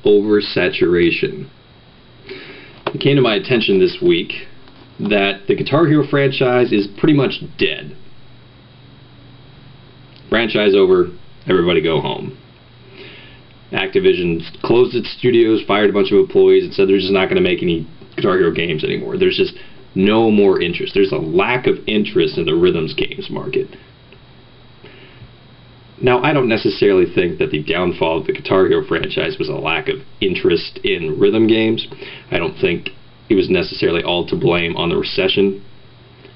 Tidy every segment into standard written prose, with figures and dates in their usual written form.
Oversaturation. It came to my attention this week that the Guitar Hero franchise is pretty much dead. Franchise over, everybody go home. Activision closed its studios, fired a bunch of employees, and said they're just not going to make any Guitar Hero games anymore. There's just no more interest. There's a lack of interest in the rhythms games market. Now, I don't necessarily think that the downfall of the Guitar Hero franchise was a lack of interest in rhythm games. I don't think it was necessarily all to blame on the recession.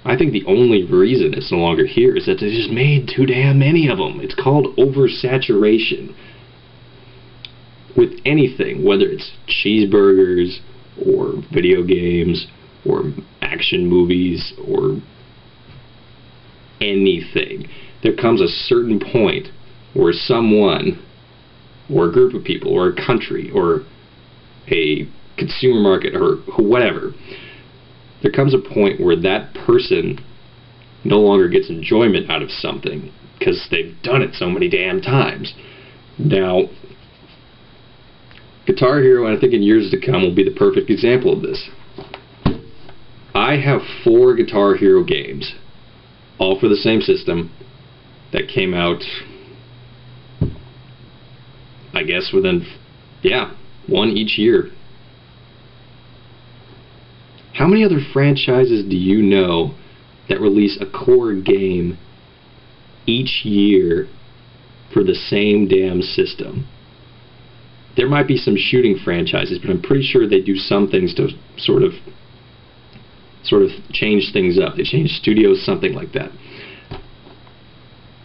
I think the only reason it's no longer here is that they just made too damn many of them. It's called oversaturation. With anything, whether it's cheeseburgers, or video games, or action movies, or anything, there comes a certain point where someone, or a group of people, or a country, or a consumer market, or whatever, there comes a point where that person no longer gets enjoyment out of something because they've done it so many damn times. Now, Guitar Hero, and I think in years to come, will be the perfect example of this. I have 4 Guitar Hero games, all for the same system, that came out, I guess, within, one each year. How many other franchises do you know that release a core game each year for the same damn system? There might be some shooting franchises, but I'm pretty sure they do some things to sort of change things up. They change studios, something like that.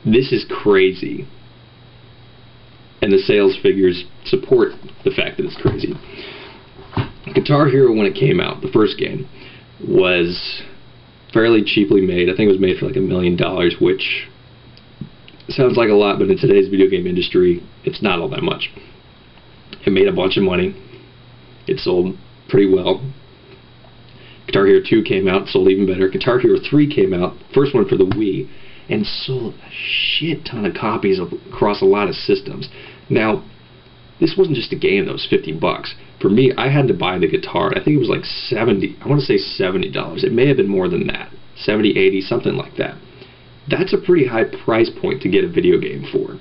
This is crazy. And the sales figures support the fact that it's crazy. Guitar Hero, when it came out, the first game, was fairly cheaply made. I think it was made for like $1 million, which sounds like a lot, but in today's video game industry, it's not all that much. It made a bunch of money. It sold pretty well. Guitar Hero 2 came out, sold even better. Guitar Hero 3 came out, first one for the Wii, and sold a shit ton of copies across a lot of systems. Now, this wasn't just a game that was $50. For me, I had to buy the guitar. I think it was like I want to say $70. It may have been more than that. 70, 80, something like that. That's a pretty high price point to get a video game for.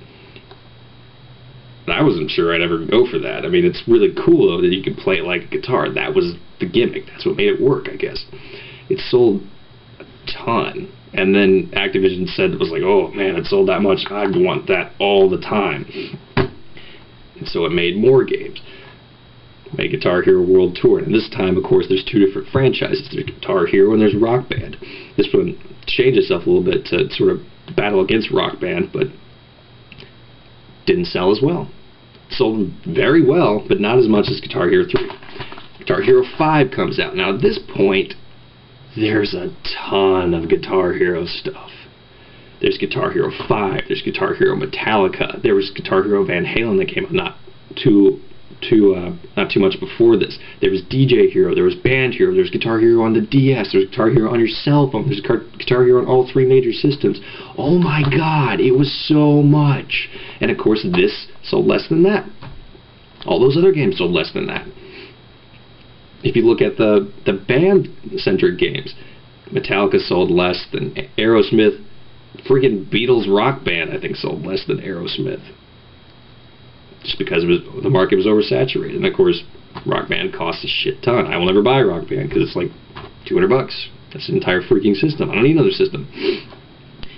And I wasn't sure I'd ever go for that. I mean, it's really cool, though, that you can play it like a guitar. That was the gimmick. That's what made it work, I guess. It sold a ton. And then Activision said, it was like, oh, man, it sold that much. I want that all the time. And so it made more games. It made Guitar Hero World Tour. And this time, of course, there's 2 different franchises. There's Guitar Hero and there's Rock Band. This one changed itself a little bit to sort of battle against Rock Band, but didn't sell as well. Sold very well, but not as much as Guitar Hero 3. Guitar Hero 5 comes out. Now, at this point, there's a ton of Guitar Hero stuff. There's Guitar Hero 5, there's Guitar Hero Metallica, there was Guitar Hero Van Halen that came out not too much before this. There was DJ Hero, there was Band Hero, there's Guitar Hero on the DS, there's Guitar Hero on your cell phone, there's Guitar Hero on all 3 major systems. Oh my god, it was so much. And of course this sold less than that. All those other games sold less than that. If you look at the band-centric games, Metallica sold less than Aerosmith. Freaking Beatles Rock Band, I think, sold less than Aerosmith. Just because the market was oversaturated. And of course, Rock Band costs a shit ton. I will never buy Rock Band because it's like $200. That's an entire freaking system. I don't need another system.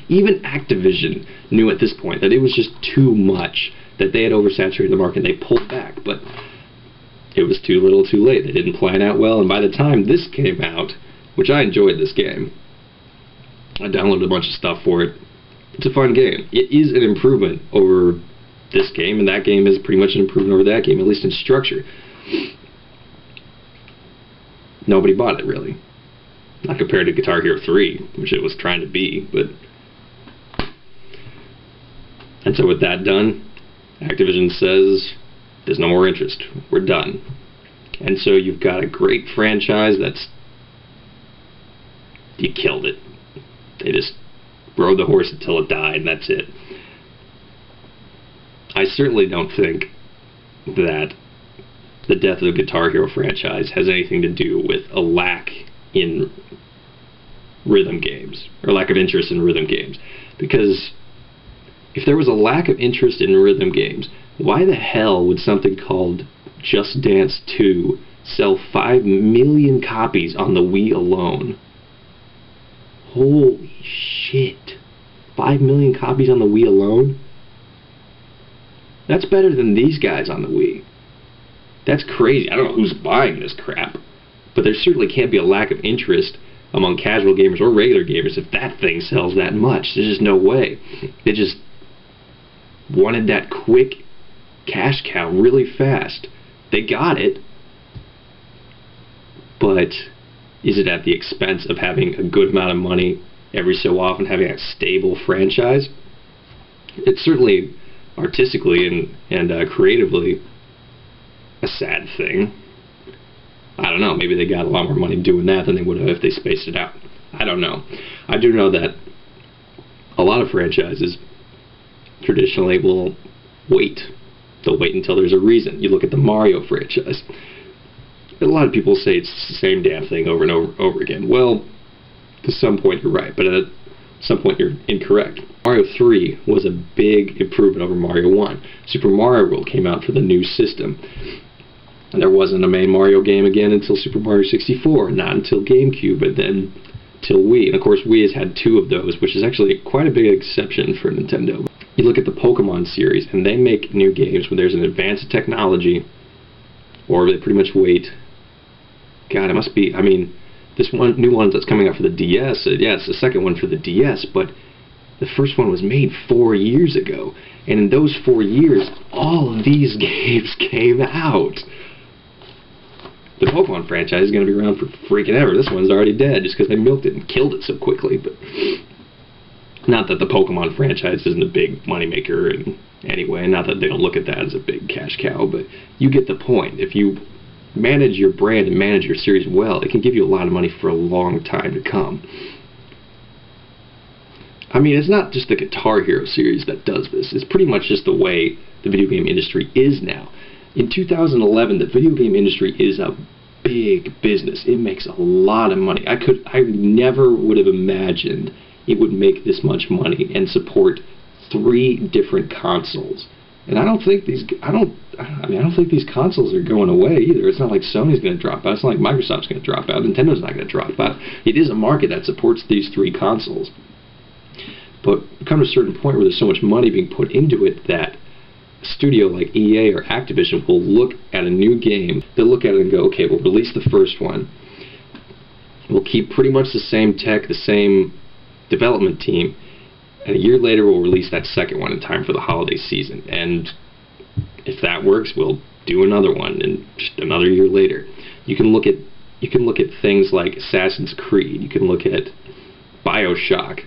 Even Activision knew at this point that it was just too much, that they had oversaturated the market and they pulled back. But it was too little too late. They didn't plan out well, and by the time this came out, which I enjoyed this game, I downloaded a bunch of stuff for it. It's a fun game. It is an improvement over this game, and that game is pretty much an improvement over that game, at least in structure. Nobody bought it, really. Not compared to Guitar Hero 3, which it was trying to be, but... And so with that done, Activision says, there's no more interest. We're done. And so you've got a great franchise that's... You killed it. They just rode the horse until it died, and that's it. I certainly don't think that the death of the Guitar Hero franchise has anything to do with a lack in rhythm games, or lack of interest in rhythm games. Because if there was a lack of interest in rhythm games, why the hell would something called Just Dance 2 sell 5 million copies on the Wii alone? Holy shit. 5 million copies on the Wii alone? That's better than these guys on the Wii. That's crazy. I don't know who's buying this crap, but there certainly can't be a lack of interest among casual gamers or regular gamers if that thing sells that much. There's just no way. They just wanted that quick cash cow really fast. They got it, but is it at the expense of having a good amount of money every so often, having a stable franchise? It's certainly artistically and creatively a sad thing. I don't know, maybe they got a lot more money doing that than they would have if they spaced it out. I don't know. I do know that a lot of franchises traditionally will wait. They'll wait until there's a reason. You look at the Mario franchise. A lot of people say it's the same damn thing over and over again. Well, to some point you're right, but at some point you're incorrect. Mario 3 was a big improvement over Mario 1. Super Mario World came out for the new system. And there wasn't a main Mario game again until Super Mario 64, not until GameCube, and then till Wii. And of course Wii has had 2 of those, which is actually quite a big exception for Nintendo. You look at the Pokemon series, and they make new games when there's an advanced technology, or they pretty much wait. God, it must be, I mean, this new one that's coming out for the DS, yeah, it's the second one for the DS, but the first one was made 4 years ago. And in those 4 years, all of these games came out. The Pokemon franchise is going to be around for freaking ever. This one's already dead just because they milked it and killed it so quickly. But not that the Pokemon franchise isn't a big moneymaker anyway, not that they don't look at that as a big cash cow, but you get the point. If you manage your brand and manage your series well, it can give you a lot of money for a long time to come. I mean, it's not just the Guitar Hero series that does this. It's pretty much just the way the video game industry is now. In 2011, the video game industry is a big business. It makes a lot of money. I never would have imagined it would make this much money and support 3 different consoles. And I don't think these consoles are going away either. It's not like Sony's going to drop out. It's not like Microsoft's going to drop out. Nintendo's not going to drop out. It is a market that supports these 3 consoles. But come to a certain point where there's so much money being put into it that a studio like EA or Activision will look at a new game. They'll look at it and go, okay, we'll release the first one. We'll keep pretty much the same tech, the same development team. And a year later, we'll release that second one in time for the holiday season. And if that works, we'll do another one, and just another year later. You can look at things like Assassin's Creed. You can look at BioShock.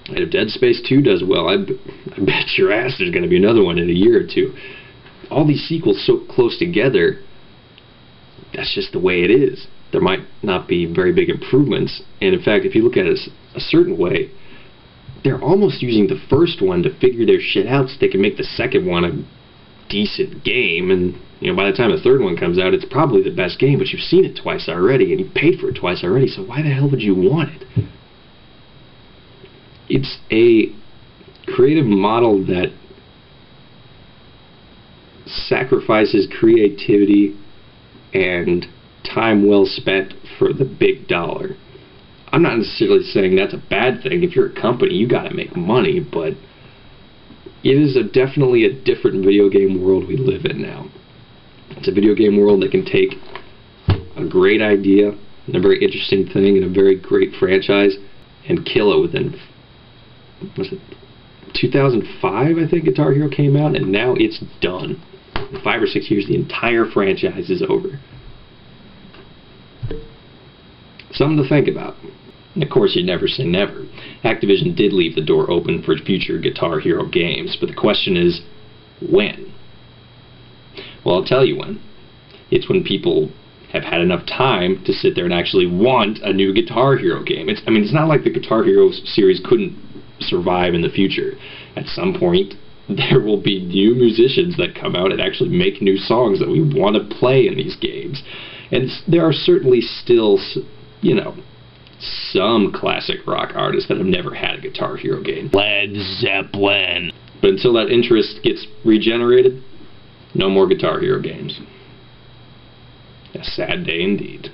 And if Dead Space 2 does well, I bet your ass there's going to be another one in a year or 2. All these sequels so close together, that's just the way it is. There might not be very big improvements. And in fact, if you look at it a certain way, they're almost using the first one to figure their shit out so they can make the second one a decent game. And by the time the third one comes out, it's probably the best game, but you've seen it twice already, and you paid for it twice already, so why the hell would you want it? It's a creative model that sacrifices creativity and time well spent for the big dollar. I'm not necessarily saying that's a bad thing. If you're a company, you gotta make money, but it is definitely a different video game world we live in now. It's a video game world that can take a great idea and a very interesting thing and a very great franchise and kill it within, was it 2005, I think Guitar Hero came out, and now it's done. In 5 or 6 years, the entire franchise is over. Something to think about. And of course, you never say never. Activision did leave the door open for future Guitar Hero games, but the question is, when? Well, I'll tell you when. It's when people have had enough time to sit there and actually want a new Guitar Hero game. It's not like the Guitar Hero series couldn't survive in the future. At some point, there will be new musicians that come out and actually make new songs that we want to play in these games. And there are certainly still, you know, some classic rock artists that have never had a Guitar Hero game. Led Zeppelin. But until that interest gets regenerated, no more Guitar Hero games. A sad day indeed.